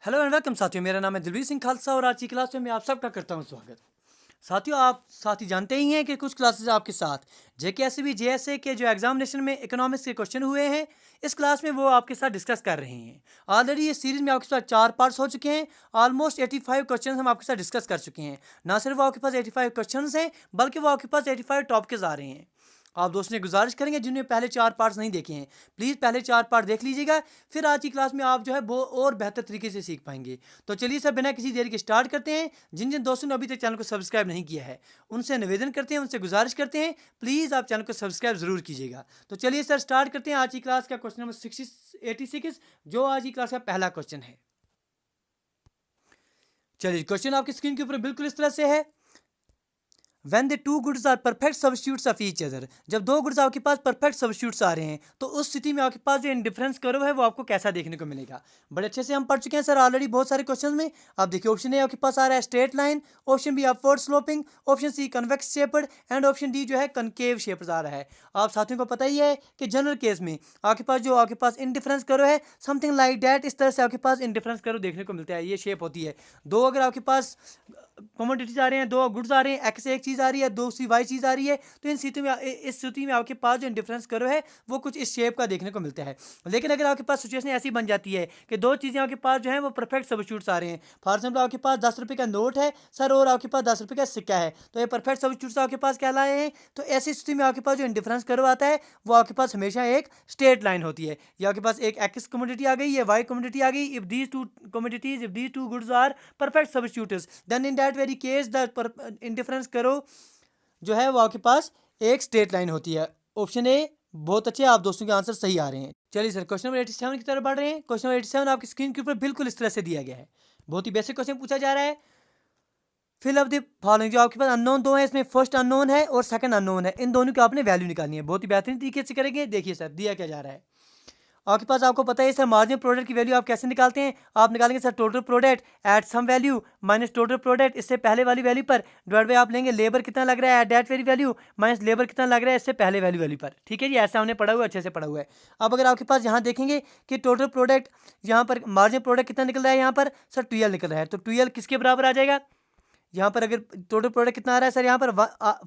Hello and welcome साथियों, मेरा नाम है दिलवीर सिंह खालसा और आज की क्लास में मैं आप सबका करता हूं स्वागत। साथियों, आप साथी जानते ही हैं कि कुछ क्लासेस आपके साथ जेकेएसबी जेएसए के जो एग्जामिनेशन में इकोनॉमिक्स के क्वेश्चन हुए हैं, इस क्लास में वो आपके साथ डिस्कस कर रहे हैं। ऑलरेडी ये सीरीज में आपके साथ 4 पार्ट्स हो चुके हैं। ऑलमोस्ट 85 क्वेश्चन हम आपके साथ डिस्कस कर चुके हैं। ना सिर्फ वो आपके पास 85 क्वेश्चन हैं, बल्कि वो आपके पास 85 टॉपिक्स आ रहे हैं। आप दोस्तों ने गुजारिश करेंगे जिन्होंने पहले 4 पार्ट्स नहीं देखे हैं, प्लीज़ पहले 4 पार्ट देख लीजिएगा। फिर आज की क्लास में आप जो है वो और बेहतर तरीके से सीख पाएंगे। तो चलिए सर, बिना किसी देरी के स्टार्ट करते हैं। जिन जिन दोस्तों ने अभी तक चैनल को सब्सक्राइब नहीं किया है, उनसे निवेदन करते हैं, उनसे गुजारिश करते हैं, प्लीज़ आप चैनल को सब्सक्राइब जरूर कीजिएगा। तो चलिए सर, स्टार्ट करते हैं आज की क्लास का क्वेश्चन नंबर 86, जो आज की क्लास का पहला क्वेश्चन है। चलिए, क्वेश्चन आपकी स्क्रीन के ऊपर बिल्कुल इस तरह से है। When the two goods are perfect substitutes of each other, जब दो गुड्स आपके पास परफेक्ट सब्स्टिट्यूट्स आ रहे हैं, तो उस स्थिति में आपके पास जो इंडिफरेंस कर्व है वो आपको कैसा देखने को मिलेगा। बड़े अच्छे से हम पढ़ चुके हैं सर ऑलरेडी बहुत सारे क्वेश्चन में। आप देखिए, ऑप्शन ए आपके पास आ रहा है straight line, option B upward sloping, option C convex shaped and option D जो है कनकेव शेप्ड आ रहा है। आप साथियों को पता ही है कि जनरल केस में आपके पास इंडिफरेंस कर्व है समथिंग लाइक दैट। इस तरह से आपके पास इंडिफरेंस कर्व देखने को मिलता है, ये शेप होती है। दो अगर आपके पास कमोडिटीज आ रहे हैं, दो गुड्स आ रहे हैं, एक्स से एक चीज़ आ रही है, दूसरी वाई चीज़ आ रही है, तो इस स्थिति में आपके पास जो इंडिफरेंस कर्व है वो कुछ इस शेप का देखने को मिलता है। लेकिन अगर आपके पास सिचुएशन ऐसी बन जाती है कि दो चीज़ें आपके पास जो है वो परफेक्ट सब्स्टिट्यूट्स आ रहे हैं, फॉर एग्जाम्पल आपके पास 10 रुपये का नोट है सर और आपके पास 10 रुपये का सिक्का है, तो ये परफेक्ट सब्स्टिट्यूट्स आपके पास क्या लाए हैं। तो ऐसी स्थिति में आपके पास जो इंडिफरेंस कर्व आता है वो आपके पास हमेशा एक स्ट्रेट लाइन होती है। या आपके पास एक एक्स कमोडिटी आ गई, ये वाई कमोडिटी आ गई। If these two goods are perfect substitutes, then in that very case the indifference curve जो है वो आपके पास एक स्ट्रेट लाइन होती है। ऑप्शन ए बहुत अच्छे, आप दोस्तों के आंसर सही आ रहे हैं। चलिए सर, क्वेश्चन नंबर 87 की तरफ बढ़ रहे हैं। क्वेश्चन नंबर 87 आपकी स्क्रीन के ऊपर बिल्कुल इस तरह से दिया गया है। बहुत ही बेसिक क्वेश्चन पूछा जा रहा है। फिल ऑफ द फॉलोइंग, जो आपके पास अननोन दो है, इसमें फर्स्ट अननोन है और सेकंड अननोन है, इन दोनों की आपने वैल्यू निकालनी है। बहुत ही बेहतरीन तरीके से करेंगे। देखिए सर, दिया क्या जा रहा है आपके पास, आपको पता है सर मार्जिनल प्रोडक्ट की वैल्यू आप कैसे निकालते हैं। आप निकालेंगे sir total product at some value minus total product इससे पहले वाली वैल्यू पर, डिवाइड बाय आप लेंगे लेबर कितना लग रहा है at that very value minus labour कितना लग रहा है इससे पहले वैल्यू पर। ठीक है जी, ऐसा हमने पढ़ा हुआ है, अच्छे से पढ़ा हुआ है। अब अगर आपके पास यहाँ देखेंगे कि टोटल प्रोडक्ट, यहाँ पर मार्जिनल प्रोडक्ट कितना निकल रहा है, यहाँ पर सर 12 निकल रहा है, तो 12 किसके बराबर आ जाएगा। यहाँ पर अगर टोटल प्रोडक्ट कितना आ रहा है सर, यहाँ पर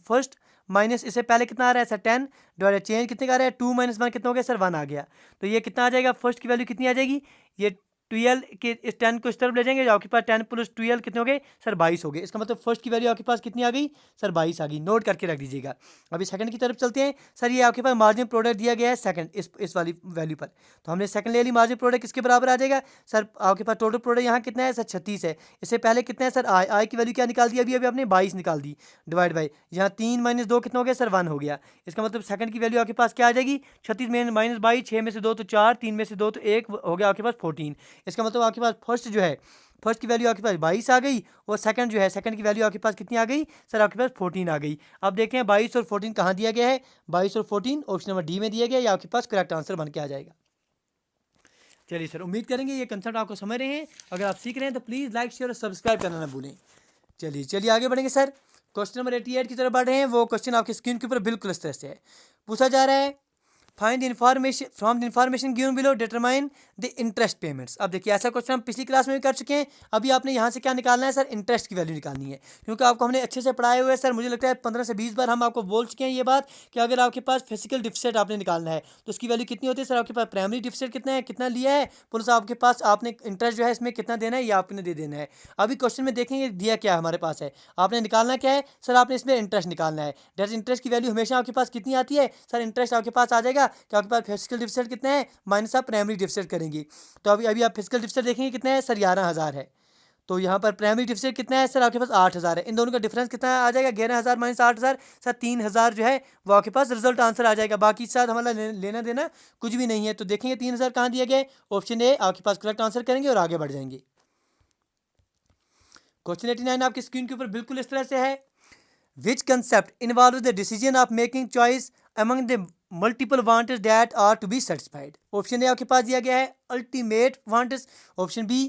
फर्स्ट माइनस इससे पहले कितना आ रहा है सर 10, डिवाइड चेंज कितने का आ रहा है 2 - 1 कितना हो गया सर 1 आ गया। तो ये कितना आ जाएगा, फर्स्ट की वैल्यू कितनी आ जाएगी, ये 12 के इस 10 को इस तरफ ले जाएंगे, जो आपके पास 10 + 12 कितने हो गए सर 22 हो गए। इसका मतलब फर्स्ट की वैल्यू आपके पास कितनी आ गई सर 22 आ गई। नोट करके रख दीजिएगा। अभी सेकंड की तरफ चलते हैं। सर ये आपके पास मार्जिन प्रोडक्ट दिया गया है सेकंड इस वाली वैल्यू पर, तो हमने सेकंड ले ली। मार्जिन प्रोडक्ट किसके बराबर आ जाएगा सर, आपके पास टोटल प्रोडक्ट यहाँ कितना है सर 36 है, इससे पहले कितना है सर आई की वैल्यू क्या निकाल दी, अभी आपने 22 निकाल दी, डिवाइड बाई यहाँ 3 - 2 कितना हो गया सर 1 हो गया। इसका मतलब सेकंड की वैल्यू आपके पास क्या आ जाएगी 36 - 22, 6 में से 2 तो 4, 3 में से 2 तो 1 हो गया आपके पास 14। इसका मतलब आपके पास फर्स्ट जो है, फर्स्ट की वैल्यू आपके पास 22 आ गई और सेकंड जो है, सेकंड की वैल्यू आपके पास कितनी आ गई सर, आपके पास 14 आ गई। अब देखते हैं 22 और 14 कहाँ दिया गया है। 22 और 14 ऑप्शन नंबर डी में दिया गया, या आपके पास करेक्ट आंसर बन के आ जाएगा। चलिए सर, उम्मीद करेंगे ये कंसेप्ट आपको समझ रहे हैं। अगर आप सीख रहे हैं तो प्लीज़ लाइक शेयर और सब्सक्राइब करना ना भूलें। चलिए आगे बढ़ेंगे सर। क्वेश्चन नंबर 88 की तरफ बढ़ रहे हैं। वो क्वेश्चन आपकी स्क्रीन के ऊपर बिल्कुल इस तरह से है। पूछा जा रहा है find information from the information given below determine the interest payments. अब देखिए, ऐसा क्वेश्चन हम पिछली क्लास में भी कर चुके हैं। अभी आपने यहाँ से क्या निकालना है सर, इंटरेस्ट की वैल्यू निकालनी है, क्योंकि आपको हमने अच्छे से पढ़ाए हुए हैं सर। मुझे लगता है 15 से 20 बार हम आपको बोल चुके हैं ये बात कि अगर आपके पास फिजिकल डिफिसिट आपने निकालना है तो उसकी वैल्यू कितनी होती है सर, आपके पास प्राइमरी डिफिसिट कितना है, कितना लिया है, प्लस आपके पास आपने इंटरेस्ट जो है इसमें कितना देना है, ये आपने दे देना है। अभी क्वेश्चन में देखेंगे दिया क्या हमारे पास है, आपने निकालना क्या है सर, आपने इसमें इंटरेस्ट निकालना है। डेट इंटरेस्ट की वैल्यू हमेशा आपके पास कितनी आती है सर, इंटरेस्ट आपके पास आ जाएगा कि आपके पास फिजिकल डिफिसिट कितना है माइनस आप प्राइमरी डिफिसिट करेंगे। तो अभी आप फिजिकल डिफिसिट देखेंगे कितना है सर 11,000 है, तो यहाँ पर प्राइमरी डिफिसिट कितना है सर, आपके पास 8,000 है। इन दोनों का डिफरेंस कितना आ जाएगा 11,000 - 8,000 सर 3,000 जो है वो आपके पास रिजल्ट आंसर आ जाएगा। बाकी साथ हमारा लेना देना कुछ भी नहीं है। तो देखेंगे 3,000 कहाँ दिया गया, ऑप्शन ए आपके पास करेक्ट आंसर करेंगे और आगे बढ़ जाएंगे। क्वेश्चन 89 आपकी स्क्रीन के ऊपर बिल्कुल इस तरह से है। Which concept involves the decision of making choice among the multiple wants that are to be satisfied? Option A आपके पास दिया गया है ultimate wants, option B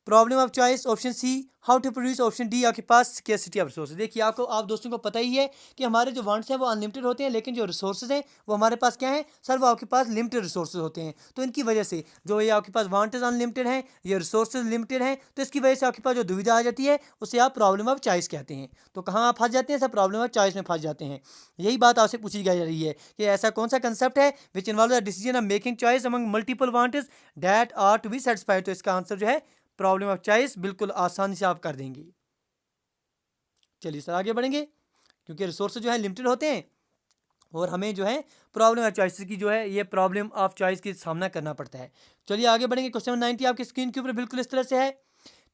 problem of choice option C, how to produce option D आपके पास scarcity of resource. देखिए आपको आप दोस्तों को पता ही है कि हमारे जो वांट्स हैं वो अनलिमिटेड होते हैं, लेकिन जो रिसोर्सेज हैं वो हमारे पास क्या है सर, वो आपके पास लिमिटेड रिसोर्सेज होते हैं। तो इनकी वजह से जो ये आपके पास वांट्स अनलिमिटेड हैं, ये रिसोर्सेज लिमिटेड हैं, तो इसकी वजह से आपके पास जो दुविधा आ जाती है उसे आप प्रॉब्लम ऑफ चॉइस कहते हैं। तो कहाँ आप फंस जाते हैं सर, प्रॉब्लम ऑफ चॉइस में फंस जाते हैं। यही बात आपसे पूछी जा रही है कि ऐसा कौन सा कंसेप्ट है which involve the decision of making choice among multiple wants that are to be satisfied. तो इसका आंसर जो है प्रॉब्लम ऑफ चॉइस, बिल्कुल आसानी से आप कर देंगे। चलिए सर आगे बढ़ेंगे, क्योंकि रिसोर्स जो है लिमिटेड होते हैं और हमें जो है प्रॉब्लम ऑफ चॉइस की जो है ये प्रॉब्लम ऑफ चॉइस की सामना करना पड़ता है। चलिए आगे बढ़ेंगे। क्वेश्चन नंबर 90 आपकी स्क्रीन के ऊपर बिल्कुल इस तरह से है,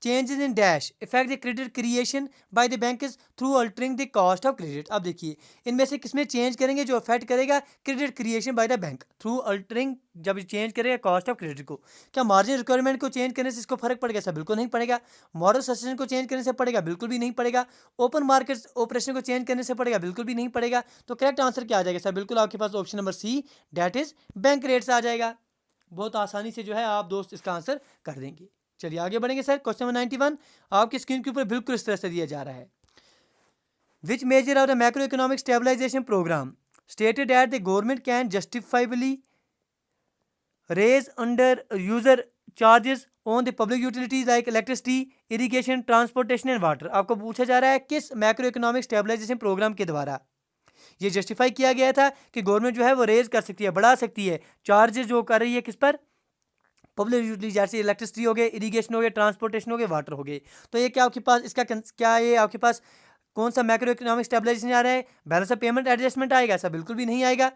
changes in dash effect the credit creation by the bank through altering the cost of credit. अब देखिए इनमें से किसमें चेंज करेंगे जो इफेक्ट करेगा credit creation by the bank through altering, जब चेंज करेगा कॉस्ट ऑफ क्रेडिट को। क्या मार्जिन रिक्वायरमेंट को चेंज करने से इसको फर्क पड़ेगा सर? बिल्कुल नहीं पड़ेगा। मॉडल सस्टेन को चेंज करने से पड़ेगा? बिल्कुल भी नहीं पड़ेगा। ओपन मार्केट ऑपरेशन को चेंज करने से पड़ेगा? बिल्कुल भी नहीं पड़ेगा। तो करेक्ट आंसर क्या आ जाएगा सर? बिल्कुल आपके पास option number C, that is bank rates आ जाएगा। बहुत आसानी से जो है आप दोस्त इसका आंसर कर देंगे। चलिए आगे बढ़ेंगे सर। क्वेश्चन नंबर 91 आपकी स्क्रीन के ऊपर बिल्कुल इस तरह से दिया जा रहा है, which major of the macroeconomic stabilisation programme stated at the government can justifiably raise under user charges on the public utilities like electricity, irrigation, transportation and water. आपको पूछा जा रहा है किस मैक्रो इकोनॉमिक स्टेबलाइजेशन प्रोग्राम के द्वारा ये justify किया गया था कि गवर्नमेंट जो है वो रेज कर सकती है, बढ़ा सकती है चार्जेस जो कर रही है किस पर, पब्लिक यूटिलिटी, जैसे इलेक्ट्रिसिटी हो गए, इरिगेशन हो गए, ट्रांसपोर्टेशन हो गए, वाटर हो गए। तो ये क्या आपके पास इसका क्या ये आपके पास कौन सा मैक्रो इकोनॉमिक स्टेबलाइजेशन आ रहा है? बैलेंस ऑफ पेमेंट एडजस्टमेंट आएगा? ऐसा बिल्कुल भी नहीं आएगा।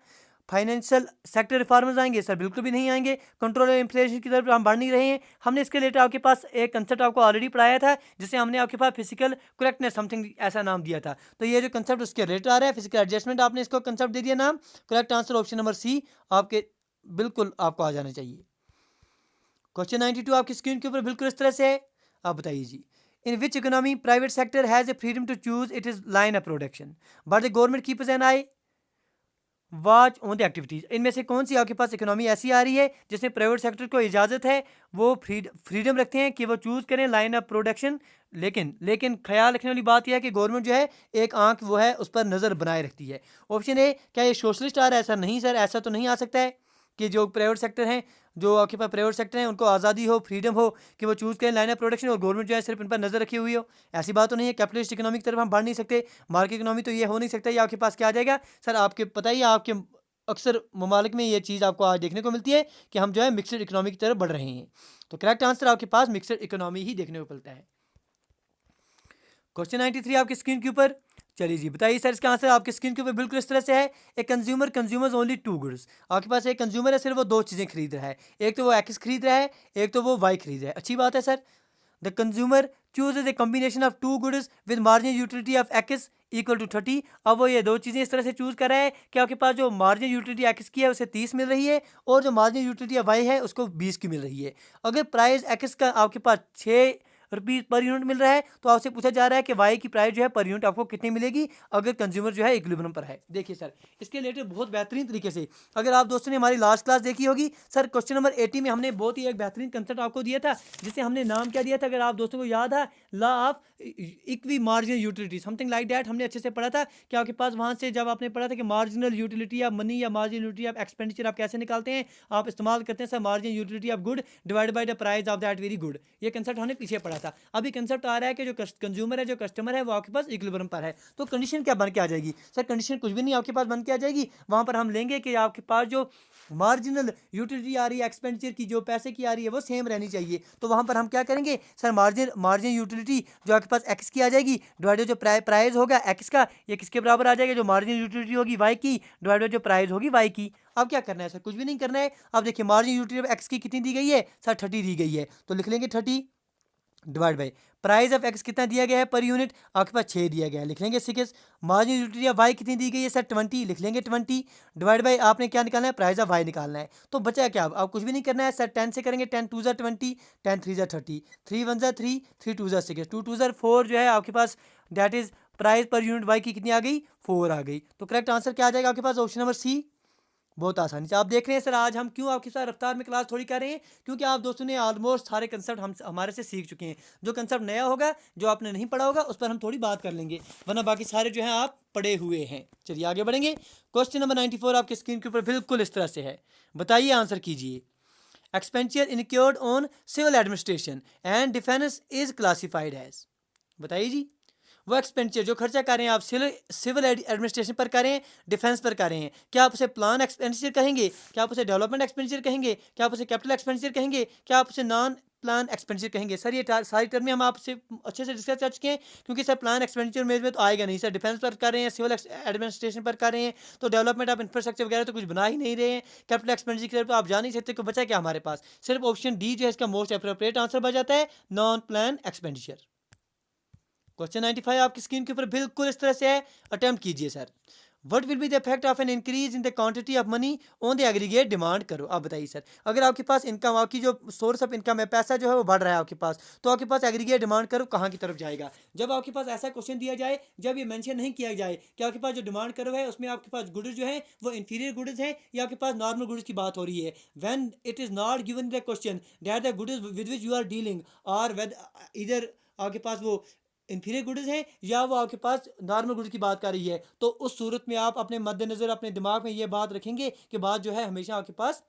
फाइनेंशियल सेक्टर रिफॉर्म्स आएंगे? सर बिल्कुल भी नहीं आएंगे। कंट्रोल ऑफ इन्फ्लेशन की तरफ हम बढ़ नहीं रहे हैं। हमने इसके रिलेटेड आपके पास एक कंसेप्ट आपको ऑलरेडी पढ़ाया था, जिसे हमने आपके पास फिजिकल करेक्टनेस समथिंग ऐसा नाम दिया था। तो ये जो कंसेप्ट उसके रिलेटेड आ रहा है फिजिकल एडजस्टमेंट, आपने इसको कंसेप्ट दे दिया नाम। Correct answer option number C आपके बिल्कुल आपको आ जाना चाहिए। क्वेश्चन 92 आपकी स्क्रीन के ऊपर बिल्कुल इस तरह से है, आप बताइए जी, in which economy private sector has a freedom to choose it is line of production but the government keeps an eye watch on the activities. इनमें से कौन सी आपके पास इकोनॉमी ऐसी आ रही है जिसमें प्राइवेट सेक्टर को इजाजत है, वो फ्रीडम रखते हैं कि वो चूज करें लाइन ऑफ प्रोडक्शन, लेकिन ख्याल रखने वाली बात यह है कि गवर्नमेंट जो है एक आंख वो है उस पर नज़र बनाए रखती है। ऑप्शन ए, क्या ये सोशलिस्ट आ रहा है? ऐसा नहीं सर, ऐसा तो नहीं आ सकता है कि जो प्राइवेट सेक्टर हैं, जो आपके पास प्राइवेट सेक्टर हैं, उनको आज़ादी हो, फ्रीडम हो कि वो चूज़ करें लाइन ऑफ प्रोडक्शन और गवर्नमेंट जो है सिर्फ इन पर नज़र रखी हुई हो। ऐसी बात तो नहीं है। कैपिटलिस्ट इकोनॉमी की तरफ हम बढ़ नहीं सकते, मार्केट इकोनॉमी तो ये हो नहीं सकता। ये आपके पास क्या आ जाएगा सर? आपके पता ही आपके अक्सर ममालिक में ये चीज़ आपको आज देखने को मिलती है कि हम जो है मिक्सड इकोनॉमी की तरफ बढ़ रहे हैं। तो करेक्ट आंसर आपके पास मिक्सड इकोनॉमी ही देखने को मिलता है। क्वेश्चन 93 आपकी स्क्रीन के ऊपर, चलिए जी बताइए सर इसका आंसर आपकी स्क्रीन के ऊपर बिल्कुल इस तरह से है, a consumer consumers only two goods. आपके पास एक कंज्यूमर है, सिर्फ वो दो चीज़ें खरीद रहा है, एक तो वो एक्स खरीद रहा है, एक तो वो वाई खरीद रहा है। अच्छी बात है sir. The consumer chooses a combination of two goods with margin utility of X equal to 30। अब वो ये दो चीज़ें इस तरह से चूज़ कर रहा है कि आपके पास जो मार्जिन यूटिलिटी एक्स की है उसे 30 मिल रही है और जो मार्जिन यूटिलिटी वाई है उसको 20 की मिल रही है। अगर प्राइस एक्स का आपके पास 6 रुपीज़ पर यूनिट मिल रहा है तो आपसे पूछा जा रहा है कि वाई की प्राइस जो है पर यूनिट आपको कितनी मिलेगी अगर कंज्यूमर जो है इक्विलिब्रियम पर है। देखिए सर इसके रिलेटेड बहुत बेहतरीन तरीके से, अगर आप दोस्तों ने हमारी लास्ट क्लास देखी होगी सर, क्वेश्चन नंबर 80 में हमने बहुत ही एक बेहतरीन कंसेप्ट आपको दिया था, जिसे हमने नाम क्या दिया था, अगर आप दोस्तों को याद है, law of equi marginal utility, something like that हमने अच्छे से पढ़ा था कि आपके पास वहाँ से जब आपने पढ़ा था कि मार्जिनल यूटिलिटी ऑफ मनी या मार्जिनल यूटिलिटी ऑफ एक्सपेंडिचर आप कैसे निकालते हैं, आप इस्तेमाल करते हैं sir marginal utility of good divide by the price of that very good. ये कंसेप्ट हमने पीछे पढ़ा था। अभी कंसेप्ट आ रहा है कि जो कंज्यूमर है, जो कस्टमर है, वो आपके पास इक्विलिब्रियम पर है। तो कंडीशन क्या बन के आ जाएगी सर? कंडीशन कुछ भी नहीं आपके पास बन के आ जाएगी, वहाँ पर हम लेंगे कि आपके पास जो मार्जिनल यूटिलिटी आ रही है एक्सपेंडिचर की, जो पैसे की आ रही है वो सेम रहनी चाहिए। तो वहाँ पर हम क्या करेंगे सर, मार्जिन यूटिलिटी जो आपके पास एक्स की आ जाएगी डिवाइडेड जो प्राइस होगा एक्स का, ये किसके बराबर आ जाएगा, जो मार्जिन यूटिलिटी होगी वाई की डिवाइडेड जो प्राइस होगी वाई की। अब क्या करना है सर? कुछ भी नहीं करना है। अब देखिए मार्जिन यूटिलिटी एक्स की कितनी दी गई है सर? 30 दी गई है, तो लिख लेंगे 30 divide by price of x कितना दिया गया है पर यूनिट, आपके पास 6 दिया गया है, लिख लेंगे 6। मार्जिन यूटिलिटी ऑफ वाई कितनी दी गई है सर? 20, लिख लेंगे 20 डिवाइड बाई आपने क्या निकालना है? प्राइस ऑफ वाई निकालना है। तो बचा क्या? अब कुछ भी नहीं करना है सर, 10 से करेंगे, 10 2 ज़ा 20, 10 3 ज़ा 30, 3 1 ज़ा 3, 3 2 ज़ा 6, 2 2 ज़ा 4 जो है आपके पास that is price per unit Y की कितनी आ गई? 4 आ गई। तो करेक्ट आंसर क्या आ जाएगा आपके पास? ऑप्शन नंबर सी, बहुत आसानी से आप देख रहे हैं सर, आज हम क्यों आपके साथ रफ्तार में क्लास थोड़ी कर रहे हैं, क्योंकि आप दोस्तों ने ऑलमोस्ट सारे कंसेप्ट हम हमारे से सीख चुके हैं। जो कंसेप्ट नया होगा, जो आपने नहीं पढ़ा होगा, उस पर हम थोड़ी बात कर लेंगे, वरना बाकी सारे जो हैं आप पढ़े हुए हैं। चलिए आगे बढ़ेंगे। क्वेश्चन नंबर 94 आपकी स्क्रीन के ऊपर बिल्कुल इस तरह से है, बताइए, आंसर कीजिए। Expenditure incurred on civil administration and defence is classified as, बताइए जी। वो एक्सपेंडिचर जो खर्चा कर रहे हैं आप सिविल एडमिनिस्ट्रेशन पर कर रहे हैं, डिफेंस पर कर रहे हैं, क्या आप उसे प्लान एक्सपेंडिचर कहेंगे, क्या आप उसे डेवलपमेंट एक्सपेंडिचर कहेंगे, क्या आप उसे कैपिटल एक्सपेंडिचर कहेंगे, क्या आप उसे नॉन प्लान एक्सपेंडिचर कहेंगे? सर ये सारी टर्में हम आपसे अच्छे से डिस्कस कर चुके हैं, क्योंकि सर प्लान एक्सपेंडिचर में तो आएगा नहीं। सर डिफेंस पर कर रहे हैं, सिविल एडमिनिस्ट्रेशन पर कर रहे हैं, तो डेवलपमेंट ऑफ इंफ्रास्ट्रक्चर वगैरह तो कुछ बना ही नहीं रहे हैं। कैपिटल एक्सपेंडिचर तो आप जा नहीं सकते, को बचा क्या हमारे पास? सिर्फ ऑप्शन डी जो है इसका मोस्ट अप्रोप्रिएट आंसर बच जाता है, नॉन प्लान एक्सपेंडिचर। क्वेश्चन 95 आपकी स्क्रीन के ऊपर बिल्कुल इस तरह से है, अटेम्प्ट कीजिए sir. What will be the effect of an increase in the quantity of money on the aggregate demand करो, आप बताइए सर। अगर आपके पास इनकम, आपकी जो सोर्स ऑफ इनकम है, पैसा जो है वो बढ़ रहा है आपके पास, तो आपके पास एग्रीगेट डिमांड करो कहाँ की तरफ जाएगा? जब आपके पास ऐसा क्वेश्चन दिया जाए, जब ये मेंशन नहीं किया जाए कि आपके पास जो डिमांड करो है उसमें आपके पास गुड्स जो है वो इंफीरियर गुड्स हैं या आपके पास नॉर्मल गुड्स की बात हो रही है, when it is not given the question that the goods with which you are dealing और वेद इधर आपके पास वो इन्फीरियर गुड्स हैं या वो आपके पास नॉर्मल गुड्स की बात कर रही है, तो उस सूरत में आप अपने मद्देनज़र अपने दिमाग में ये बात रखेंगे कि बात जो है हमेशा आपके पास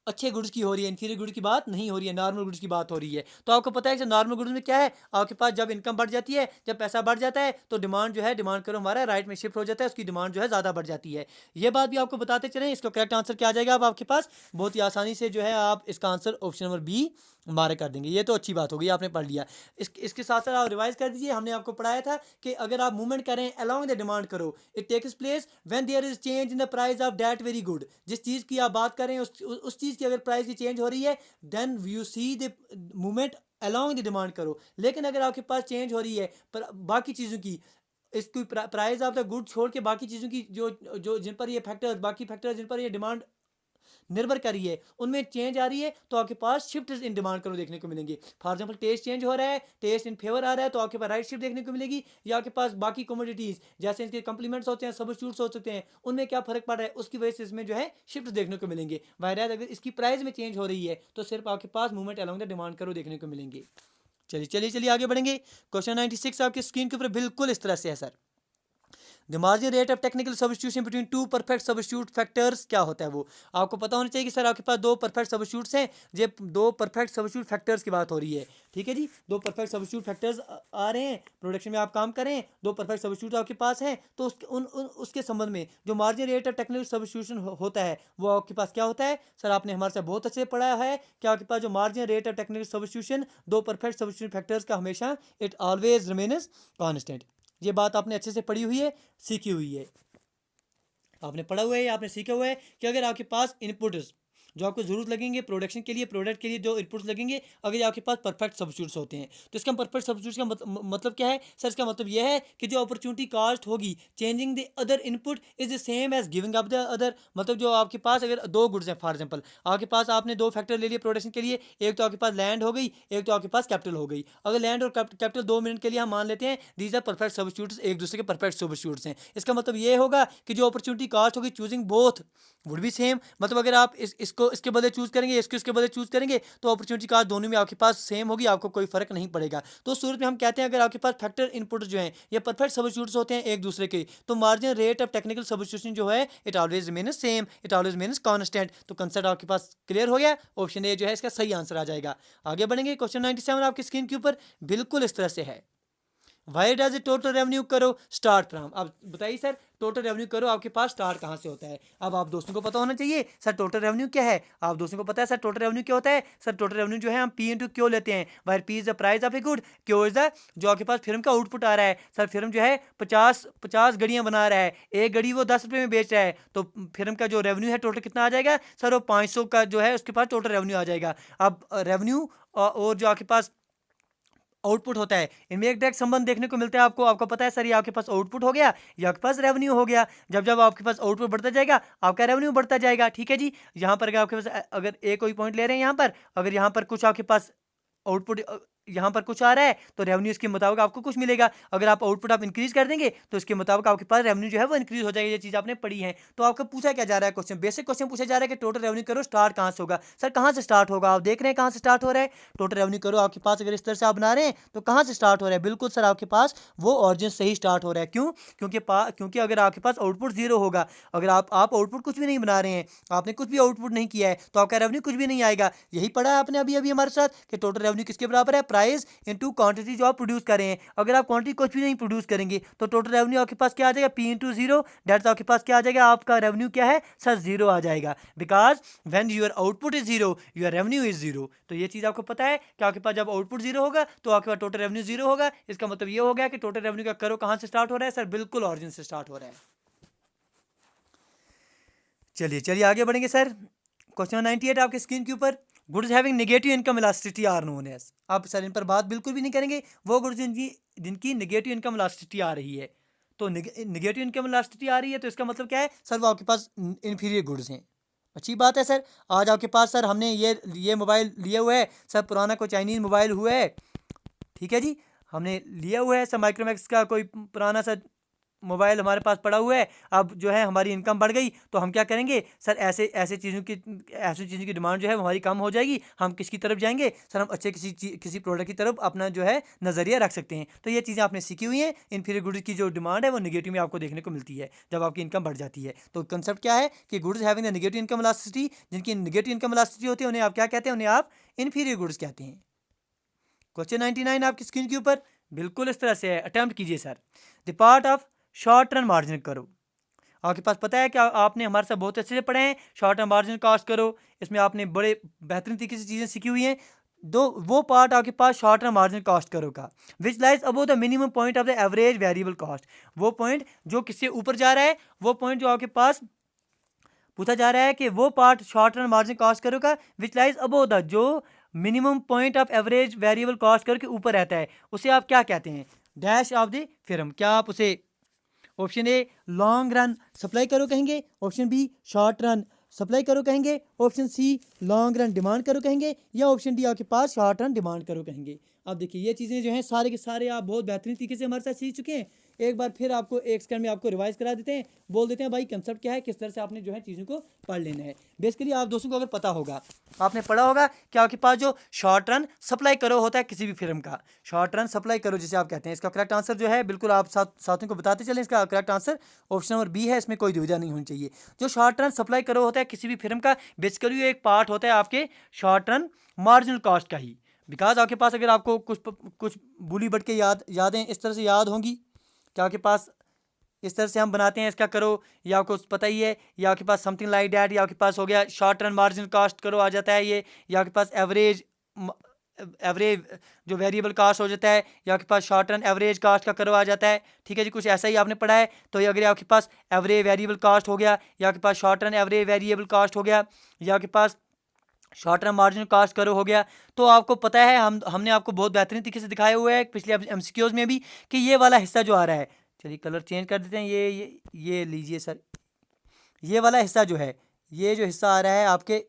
अच्छे गुड्स की हो रही है, इन्फीरियर गुड्स की बात नहीं हो रही है, नॉर्मल गुड्स की बात हो रही है। तो आपको पता है कि नॉर्मल गुड्स में क्या है, आपके पास जब इनकम बढ़ जाती है, जब पैसा बढ़ जाता है, तो डिमांड जो है, डिमांड करो हमारा राइट में शिफ्ट हो जाता है, उसकी डिमांड जो है ज़्यादा बढ़ जाती है। ये बात भी आपको बताते चलें, इसका करेक्ट आंसर क्या आ जाएगा अब आपके पास? बहुत ही आसानी से जो है आप इसका आंसर ऑप्शन नंबर बी मारे कर देंगे। ये तो अच्छी बात होगी, आपने पढ़ लिया। इसके साथ साथ आप रिवाइज कर दीजिए, हमने आपको पढ़ाया था कि अगर आप मूवमेंट करें along the demand curve, it takes place when there is change in the price of that very good. जिस चीज़ की आप बात करें उस चीज़ की अगर प्राइस की चेंज हो रही है, then you see the movement along the demand curve. लेकिन अगर आपके पास चेंज हो रही है पर बाकी चीज़ों की, इसकी प्राइस ऑफ द गुड छोड़ के बाकी चीज़ों की जो जो जिन पर ये फैक्टर्स, बाकी फैक्टर्स जिन पर ये डिमांड निर्भर कर रही है, उनमें चेंज आ रही है, तो आपके पास शिफ्ट इन डिमांड करो देखने को मिलेंगे। फॉर एग्जांपल टेस्ट चेंज हो रहा है, टेस्ट इन फेवर आ रहा है, तो आपके पास राइट शिफ्ट देखने को मिलेगी। या आपके पास बाकी कमोडिटीज़ जैसे इनके कंप्लीमेंट्स होते हैं, सब्स्टिट्यूट्स हो सकते हैं, उनमें क्या फर्क पड़ रहा है, उसकी वजह से इसमें जो है शिफ्ट देखने को मिलेंगे। वायरस अगर इसकी प्राइस में चेंज हो रही है, तो सिर्फ आपके पास मूवमेंट अलोंग द डिमांड करो देखने को मिलेंगे। चलिए चलिए चलिए आगे बढ़ेंगे। क्वेश्चन 96 आपकी स्क्रीन के ऊपर बिल्कुल इस तरह से है sir. The margin rate of technical substitution between two perfect substitute factors क्या होता है? वो आपको पता होना चाहिए कि सर आपके पास दो परफेक्ट सब्स्टिट्यूट्स हैं, ये दो परफेक्ट सब्स्टिट्यूट फैक्टर्स की बात हो रही है। ठीक है जी, दो परफेक्ट सब्स्टिट्यूट फैक्टर्स आ रहे हैं, प्रोडक्शन में आप काम करें, दो परफेक्ट सब्स्टिट्यूट आपके पास हैं, तो उसके संबंध में जो margin rate of technical substitution होता है वो आपके पास क्या होता है? सर आपने हमारे साथ बहुत अच्छे से पढ़ा है कि आपके पास जो margin rate of technical substitution दो परफेक्ट सब्स्टिट्यूट फैक्टर्स का हमेशा इट ऑलवेज रिमेन्स कांस्टेंट। ये बात आपने अच्छे से पढ़ी हुई है, सीखी हुई है, आपने पढ़ा हुआ है, आपने सीखा हुआ है कि अगर आपके पास इनपुट्स जो आपको ज़रूरत लगेंगे प्रोडक्शन के लिए, प्रोडक्ट के लिए जो इनपुट्स लगेंगे, अगर आपके पास परफेक्ट सब्स्टिट्यूट्स होते हैं, तो इसका परफेक्ट सब्स्टिट्यूट्स का मतलब क्या है? सर इसका मतलब यह है कि जो अपॉर्चुनिटी कॉस्ट होगी changing the other input is the same as giving up the other. मतलब जो आपके पास अगर दो गुड्स हैं, फॉर एग्जांपल आपके पास आपने दो फैक्टर ले लिए प्रोडक्शन के लिए, एक तो आपके पास लैंड हो गई, एक तो आपके पास कैपिटल हो गई। अगर लैंड और कैपिटल 2 मिनट के लिए हम मान लेते हैं दीज आर परफेक्ट सब्स्टिट्यूट्स, एक दूसरे के परफेक्ट सब्स्टिट्यूट्स हैं, इसका मतलब ये होगा कि जो अपॉर्चुनिटी कॉस्ट होगी choosing both would be same. मतलब अगर आप इसको इसके बदले चूज करेंगे, इसको इसके बदले चूज करेंगे, तो अपॉर्चुनिटी कॉस्ट दोनों में आपके पास सेम होगी, आपको कोई फर्क नहीं पड़ेगा। तो उस सूरत में हम कहते हैं अगर आपके पास फैक्टर इनपुट जो हैं ये परफेक्ट सब्स्टिट्यूट्स होते हैं एक दूसरे के, तो margin rate of technical substitution जो है it always remains same, it always remains constant. तो कंसेप्ट आपके पास क्लियर हो गया, ऑप्शन ए जो है इसका सही आंसर आ जाएगा। आगे बढ़ेंगे। क्वेश्चन 97 आपकी स्क्रीन के ऊपर बिल्कुल इस तरह से है। वाई डज टोटल रेवेन्यू करो स्टार्ट फ्रॉम? अब बताइए सर, टोटल रेवेन्यू करो आपके पास स्टार्ट कहाँ से होता है? अब आप दोस्तों को पता होना चाहिए सर टोटल रेवेन्यू क्या है। आप दोस्तों को पता है सर टोटल रेवेन्यू क्या होता है? सर टोटल रेवेन्यू जो है हम पी इंटू क्यू लेते हैं, wire P is the price of a good, Q is the जो आपके पास फिल्म का आउटपुट आ रहा है। सर फिल्म जो है 50 गड़ियाँ बना रहा है, एक गड़ी वो 10 रुपये में बेच रहा है, तो फिल्म का जो रेवेन्यू है टोटल कितना आ जाएगा? सर वो 500 का जो है उसके पास टोटल रेवेन्यू आ जाएगा। अब रेवेन्यू और जो आपके पास आउटपुट होता है, इनमें एक डायरेक्ट संबंध देखने को मिलता है। आपको पता है सर ये आपके पास आउटपुट हो गया, ये आपके पास रेवेन्यू हो गया। जब जब आपके पास आउटपुट बढ़ता जाएगा आपका रेवेन्यू बढ़ता जाएगा। ठीक है जी, यहाँ पर अगर आपके पास अगर एक कोई पॉइंट ले रहे हैं, यहाँ पर अगर यहाँ पर कुछ आपके पास आउटपुट यहाँ पर कुछ आ रहा है तो रेवेन्यू इसके मुताबिक आपको कुछ मिलेगा। अगर आप आउटपुट आप इंक्रीज कर देंगे तो इसके मुताबिक आपके पास रेवेन्यू जो है वो इंक्रीज हो जाएगा। ये चीज़ आपने पढ़ी है। तो आपको पूछा क्या जा रहा है क्वेश्चन, बेसिक क्वेश्चन पूछा जा रहा है कि टोटल रेवेन्यू करो स्टार्ट कहाँ से होगा। सर कहाँ से स्टार्ट होगा, आप देख रहे हैं कहाँ से स्टार्ट हो रहा है। टोटल रेवेन्यू करो आपके पास अगर इस तरह से आप बना रहे हैं तो कहाँ से स्टार्ट हो रहा है, बिल्कुल सर आपके पास वो ऑरिजिन से ही स्टार्ट हो रहा है। क्यों, क्योंकि अगर आपके पास आउटपुट जीरो होगा, अगर आप आउटपुट कुछ भी नहीं बना रहे हैं, आपने कुछ भी आउटपुट नहीं किया है, तो आपका रेवेन्यू कुछ भी नहीं आएगा। यही पढ़ा है आपने अभी अभी हमारे साथ कि टोटल रेवेन्यू किसके बराबर है, प्राइस इनटू क्वांटिटी जो आप प्रोड्यूस कर रहे हैं। अगर आप क्वांटिटी कुछ भी नहीं प्रोड्यूस करेंगे तो टोटल रेवेन्यू आपके पास क्या आ जाएगा, पी इंटू जीरो, डेट आपके पास क्या आ जाएगा, आपका रेवेन्यू क्या है सर, जीरो आ जाएगा। Because when your output is zero your revenue is zero. तो ये चीज़ आपको पता है कि आपके पास जब आउटपुट जीरो होगा तो आपके पास टोटल रेवेन्यू जीरो होगा। इसका मतलब ये हो गया कि टोटल रेवेन्यू का करो कहाँ से स्टार्ट हो रहा है सर, बिल्कुल ऑरिजिन से स्टार्ट हो रहा है। चलिए आगे बढ़ेंगे सर। क्वेश्चन 98 आपके स्क्रीन के ऊपर, goods having negative income elasticity are known as. आप सर इन पर बात बिल्कुल भी नहीं करेंगे, वो गुड्स जिनकी नेगेटिव इनकम इलास्टिसिटी आ रही है। तो नेगेटिव इनकम इलास्टिसिटी आ रही है तो इसका मतलब क्या है सर, वो आपके पास इन्फीरियर गुड्स हैं। अच्छी बात है सर। आज आपके पास सर हमने ये मोबाइल लिया हुआ है सर, पुराना कोई चाइनीज़ मोबाइल हुआ है, ठीक है जी, हमने लिया हुआ है सर माइक्रोमैक्स का कोई पुराना सा मोबाइल हमारे पास पड़ा हुआ है। अब जो है हमारी इनकम बढ़ गई तो हम क्या करेंगे सर, ऐसे चीज़ों की डिमांड जो है हमारी कम हो जाएगी। हम किसकी तरफ जाएंगे सर, हम अच्छे किसी प्रोडक्ट की तरफ अपना जो है नज़रिया रख सकते हैं। तो ये चीज़ें आपने सीखी हुई हैं। इन्फीरियर गुड्स की जो डिमांड है वो नेगेटिव में आपको देखने को मिलती है जब आपकी इनकम बढ़ जाती है। तो कंसेप्ट क्या है कि goods having the negative income elasticity, जिनकी नेगेटिव इनकम इलास्टिसिटी होती है उन्हें आप क्या कहते हैं, उन्हें आप इन्फीरियर गुड्स कहते हैं। क्वेश्चन 99 आपकी स्क्रीन के ऊपर बिल्कुल इस तरह से है, अटेम्प्ट कीजिए sir. The part of short run margin करो। आपके पास पता है कि आपने हमारे साथ बहुत अच्छे से पढ़े हैं शॉर्ट रन मार्जिन कॉस्ट करो, इसमें आपने बड़े बेहतरीन तरीके से चीज़ें सीखी हुई हैं। वो पार्ट आपके पास शॉर्ट रन मार्जिन कॉस्ट करो का which lies above the minimum point of the average variable cost. वो पॉइंट जो किससे ऊपर जा रहा है, वो पॉइंट जो आपके पास पूछा जा रहा है कि वो part short run margin cost करो का विच लाइज अबव द, जो minimum point of average variable cost करो के ऊपर रहता है, उसे आप क्या कहते हैं, डैश ऑफ द फिल्म। क्या आप उसे option A long run supply curve कहेंगे, option B short run supply curve कहेंगे, option C long run demand curve कहेंगे, या ऑप्शन डी आपके पास शॉर्ट रन डिमांड करो कहेंगे। अब देखिए ये चीज़ें जो हैं सारे के सारे आप बहुत बेहतरीन तरीके से हमारे साथ सीख चुके हैं। एक बार फिर आपको एक सेकंड में आपको रिवाइज करा देते हैं, बोल देते हैं भाई कंसेप्ट क्या है, किस तरह से आपने जो है चीज़ों को पढ़ लेना है। बेसिकली आप दोस्तों को अगर पता होगा, आपने पढ़ा होगा कि आपके पास जो शॉर्ट रन सप्लाई करो होता है किसी भी फिल्म का, शॉर्ट रन सप्लाई करो जिसे आप कहते हैं, इसका करेक्ट आंसर जो है बिल्कुल आप साथियों को बताते चलें, इसका correct answer option number B है, इसमें कोई दुविधा नहीं होनी चाहिए। जो शॉर्ट रन सप्लाई करो होता है किसी भी फिल्म का, बेसिकली एक पार्ट होता है आपके शॉर्ट रन मार्जिनल कॉस्ट का ही। बिकॉज आपके पास अगर आपको कुछ बुली बट के यादें इस तरह से याद होंगी कि आपके पास इस तरह से हम बनाते हैं इसका करो, या आपको पता ही है, या आपके पास समथिंग लाइक डैट, या आपके पास हो गया शॉर्ट रन मार्जिन कॉस्ट करो आ जाता है ये, या आपके पास एवरेज जो वेरिएबल कास्ट हो जाता है, या आपके पास शॉर्ट रन एवरेज कास्ट का करो आ जाता है। ठीक है जी, कुछ ऐसा ही आपने पढ़ा है। तो ये अगर आपके पास एवरेज वेरिएबल कास्ट हो गया, या आपके पास short run average variable cost हो गया, या आपके पास short run margin cost curve हो गया, तो आपको पता है हमने आपको बहुत बेहतरीन तरीके से दिखाया हुआ है पिछले एमसीक्यूज में भी कि ये वाला हिस्सा जो आ रहा है, चलिए कलर चेंज कर देते हैं, ये लीजिए सर, ये वाला हिस्सा जो है, ये जो हिस्सा आ रहा है आपके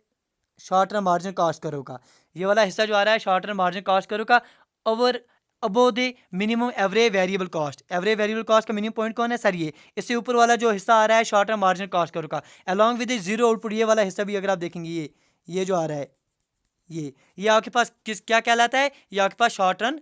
शॉर्ट रन मार्जिन कास्ट करो का, ये वाला हिस्सा जो आ रहा है शॉर्ट रन मार्जिन कास्ट करो का over above the minimum average variable cost. Average variable cost का मिनिमम पॉइंट कौन है सर, ये इससे ऊपर वाला जो हिस्सा आ रहा है शॉर्ट रन मार्जिन कास्ट करो का, अलॉन्ग विद जीरो आउटपुट, ये वाला हिस्सा भी अगर आप देखेंगे ये जो आ रहा है, ये आपके पास क्या कहलाता है, ये आपके पास शॉर्ट रन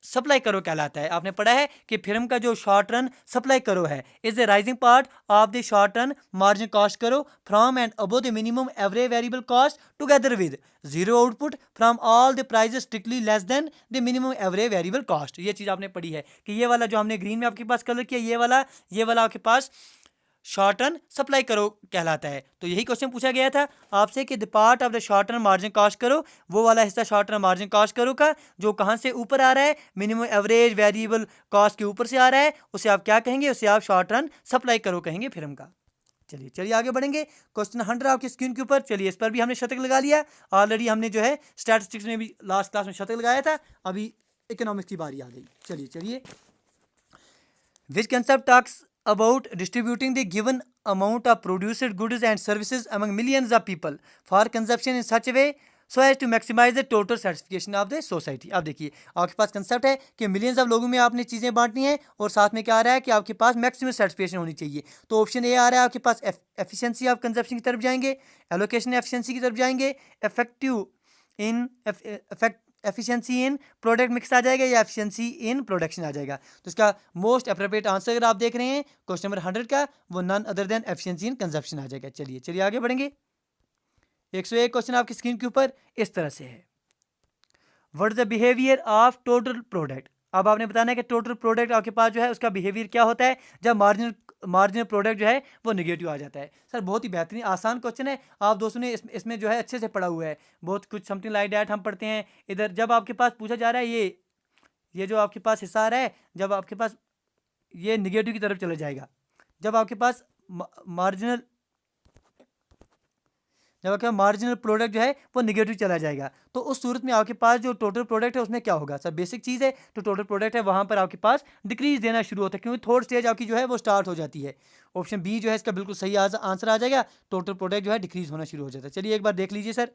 सप्लाई करो कहलाता है। आपने पढ़ा है कि फिल्म का जो शॉर्ट रन सप्लाई करो है is the rising part of the short run margin cost curve from and above the minimum average variable cost together with zero output from all the prices strictly less than the minimum average variable cost. ये चीज़ आपने पढ़ी है कि ये वाला जो हमने ग्रीन में आपके पास कलर किया, ये वाला आपके पास शॉर्ट रन सप्लाई करो कहलाता है। तो यही क्वेश्चन पूछा गया था आपसे कि the part of the short run margin cost करो, वो वाला हिस्सा शॉर्ट रन मार्जिन कॉस्ट करो का जो कहाँ से ऊपर आ रहा है, मिनिमम एवरेज वेरिएबल कॉस्ट के ऊपर से आ रहा है, उसे आप क्या कहेंगे, उसे आप शॉर्ट रन सप्लाई करो कहेंगे फिल्म का। चलिए आगे बढ़ेंगे। क्वेश्चन 100 आपकी स्क्रीन के ऊपर, चलिए इस पर भी हमने शतक लगा लिया। ऑलरेडी हमने जो है स्टैटिस्टिक्स में भी लास्ट क्लास में शतक लगाया था, अभी इकोनॉमिक्स की बारी आ गई। चलिए which concept talks about distributing the given amount of produced goods and services among millions of people for consumption in such a way so as to maximize the total satisfaction of the society. आप देखिए आपके पास concept है कि millions of लोगों में आपने चीज़ें बांटनी है और साथ में क्या आ रहा है कि आपके पास मैक्सिमम सेटिस्फिकेशन होनी चाहिए। तो ऑप्शन ए आ रहा है आपके पास एफिशिएंसी ऑफ कंजप्शन की तरफ जाएंगे, एलोकेशन एफिशिएंसी की तरफ जाएंगे, effective in efficiency in product mix आ जाएगा या एफिशिएंसी इन प्रोडक्शन आ जाएगा। तो इसका मोस्ट अप्रोप्रिएट आंसर अगर आप देख रहे हैं क्वेश्चन नंबर 100 का, वो none other than efficiency in consumption आ जाएगा। चलिए आगे बढ़ेंगे। 101 क्वेश्चन आपकी स्क्रीन के ऊपर इस तरह से है, what is the behaviour of total product. अब आपने बताना है कि टोटल प्रोडक्ट आपके पास जो है उसका बिहेवियर क्या होता है जब मार्जिनल प्रोडक्ट जो है वो नेगेटिव आ जाता है। सर बहुत ही बेहतरीन आसान क्वेश्चन है, आप दोस्तों ने इसमें जो है अच्छे से पढ़ा हुआ है, बहुत कुछ समथिंग लाइक डैट हम पढ़ते हैं। इधर जब आपके पास पूछा जा रहा है ये जो आपके पास हिस्सा आ रहा है, जब आपके पास ये निगेटिव की तरफ चला जाएगा, जब आपके पास मार्जिनल प्रोडक्ट जो है वो निगेटिव चला जाएगा, तो उस सूरत में आपके पास जो टोटल प्रोडक्ट है उसमें क्या होगा। सर बेसिक चीज़ है, तो टोटल प्रोडक्ट है वहाँ पर आपके पास डिक्रीज देना शुरू होता है, क्योंकि थर्ड स्टेज आपकी जो है वो स्टार्ट हो जाती है। ऑप्शन बी जो है इसका बिल्कुल सही आंसर आ जाएगा, टोटल प्रोडक्ट जो है डिक्रीज होना शुरू हो जाता है। चलिए एक बार देख लीजिए सर,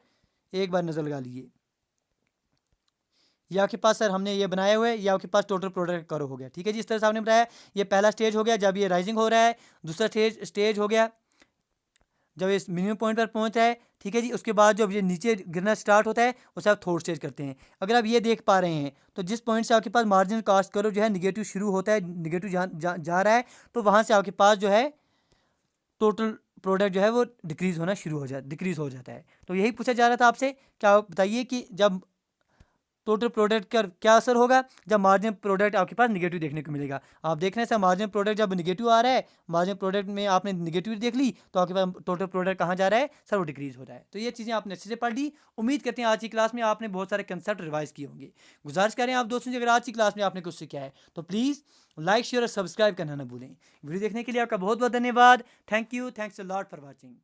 एक बार नज़र लगा लीजिए। ये आपके पास सर हमने ये बनाया हुआ है, ये आपके पास टोटल प्रोडक्ट करो हो गया। ठीक है जी, इस तरह से आपने बताया। ये पहला स्टेज हो गया जब ये राइजिंग हो रहा है, दूसरा स्टेज हो गया जब इस मिनिमम पॉइंट पर पहुंच रहा है। ठीक है जी, उसके बाद जब ये नीचे गिरना स्टार्ट होता है उसे आप थर्ड स्टेज करते हैं। अगर आप ये देख पा रहे हैं तो जिस पॉइंट से आपके पास मार्जिनल कॉस्ट करो जो है निगेटिव शुरू होता है, निगेटिव जा रहा है, तो वहाँ से आपके पास जो है टोटल प्रोडक्ट जो है वो डिक्रीज हो जाता है। तो यही पूछा जा रहा था आपसे, क्या आप बताइए कि जब टोटल प्रोडक्ट का क्या असर होगा जब मार्जिन प्रोडक्ट आपके पास निगेटिव देखने को मिलेगा। आप देख रहे हैं सर मार्जिन प्रोडक्ट जब निगेटिव आ रहा है, मार्जिन प्रोडक्ट में आपने निगेटिव देख ली, तो आपके पास टोटल प्रोडक्ट कहाँ जा रहा है सर, वो डिक्रीज हो रहा है। तो ये चीज़ें आपने अच्छे से पढ़ ली। उम्मीद करते हैं आज की क्लास में आपने बहुत सारे कंसेप्ट रिवाइज किए होंगे। गुजारिश करें आप दोस्तों से, अगर आज की क्लास में आपने कुछ सीखा है तो प्लीज़ लाइक शेयर और सब्सक्राइब करना ना भूलें। वीडियो देखने के लिए आपका बहुत बहुत धन्यवाद। Thank you, thanks a lot for watching.